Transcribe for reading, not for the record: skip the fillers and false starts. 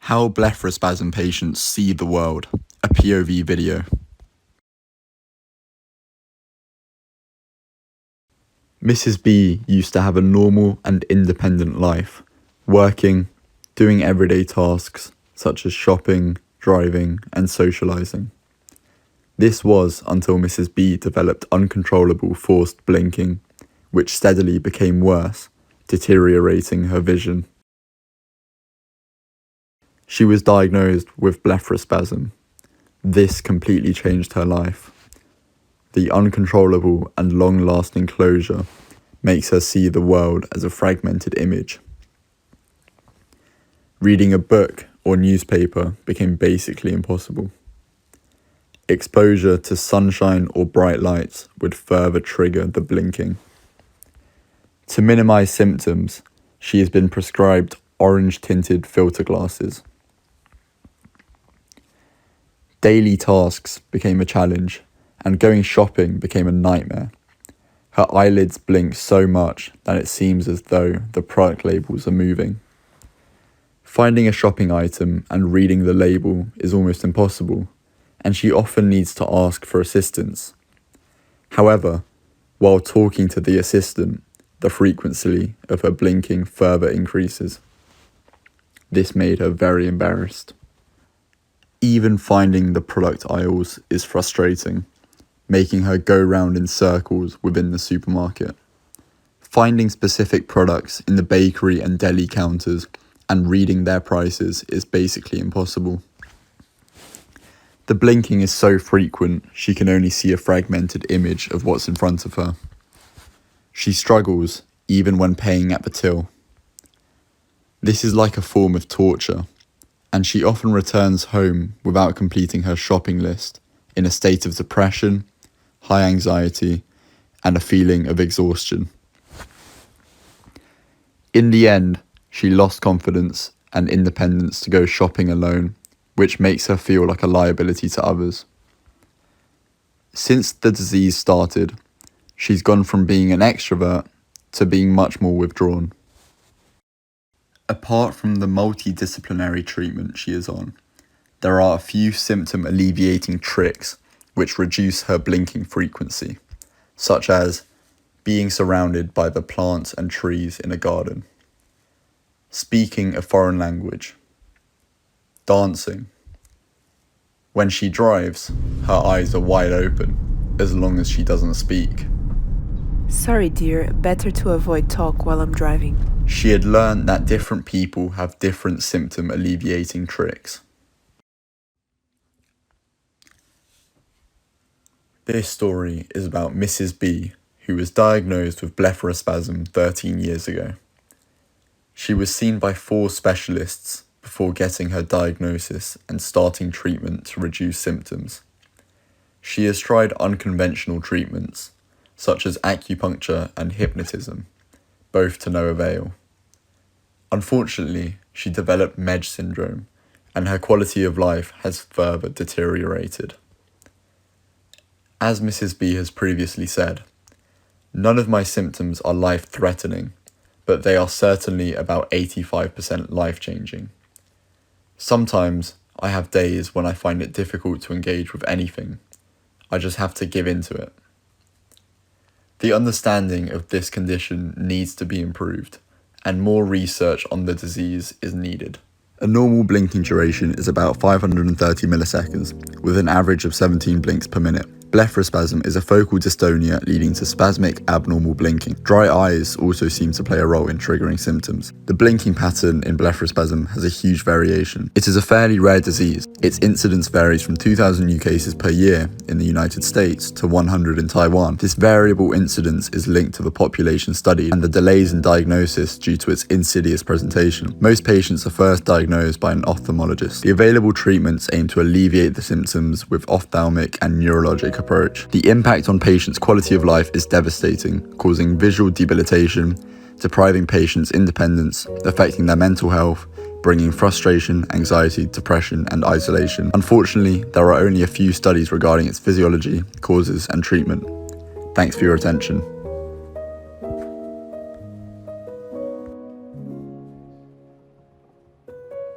How Blepharospasm patients see the world, a POV video. Mrs. B used to have a normal and independent life, working, doing everyday tasks such as shopping, driving, and socializing. This was until Mrs. B developed uncontrollable forced blinking, which steadily became worse, deteriorating her vision. She was diagnosed with blepharospasm. This completely changed her life. The uncontrollable and long-lasting closure makes her see the world as a fragmented image. Reading a book or newspaper became basically impossible. Exposure to sunshine or bright lights would further trigger the blinking. To minimize symptoms, she has been prescribed orange-tinted filter glasses. Daily tasks became a challenge, and going shopping became a nightmare. Her eyelids blink so much that it seems as though the product labels are moving. Finding a shopping item and reading the label is almost impossible, and she often needs to ask for assistance. However, while talking to the assistant, the frequency of her blinking further increases. This made her very embarrassed. Even finding the product aisles is frustrating, making her go round in circles within the supermarket. Finding specific products in the bakery and deli counters and reading their prices is basically impossible. The blinking is so frequent, she can only see a fragmented image of what's in front of her. She struggles even when paying at the till. This is like a form of torture, and she often returns home without completing her shopping list in a state of depression, high anxiety, and a feeling of exhaustion. In the end, she lost confidence and independence to go shopping alone, which makes her feel like a liability to others. Since the disease started, she's gone from being an extrovert to being much more withdrawn. Apart from the multidisciplinary treatment she is on, there are a few symptom alleviating tricks which reduce her blinking frequency, such as being surrounded by the plants and trees in a garden, speaking a foreign language, dancing. When she drives, her eyes are wide open, as long as she doesn't speak. Sorry dear, better to avoid talk while I'm driving. She had learned that different people have different symptom alleviating tricks. This story is about Mrs. B, who was diagnosed with blepharospasm 13 years ago. She was seen by 4 specialists before getting her diagnosis and starting treatment to reduce symptoms. She has tried unconventional treatments, such as acupuncture and hypnotism, both to no avail. Unfortunately, she developed MEG syndrome, and her quality of life has further deteriorated. As Mrs. B has previously said, none of my symptoms are life-threatening, but they are certainly about 85% life-changing. Sometimes I have days when I find it difficult to engage with anything. I just have to give in to it. The understanding of this condition needs to be improved, and more research on the disease is needed. A normal blinking duration is about 530 milliseconds, with an average of 17 blinks per minute. Blepharospasm is a focal dystonia leading to spasmic abnormal blinking. Dry eyes also seem to play a role in triggering symptoms. The blinking pattern in blepharospasm has a huge variation. It is a fairly rare disease. Its incidence varies from 2,000 new cases per year in the United States to 100 in Taiwan. This variable incidence is linked to the population studied and the delays in diagnosis due to its insidious presentation. Most patients are first diagnosed by an ophthalmologist. The available treatments aim to alleviate the symptoms with ophthalmic and neurologic approach. The impact on patients' quality of life is devastating, causing visual debilitation, depriving patients' independence, affecting their mental health, bringing frustration, anxiety, depression, and isolation. Unfortunately, there are only a few studies regarding its physiology, causes, and treatment. Thanks for your attention.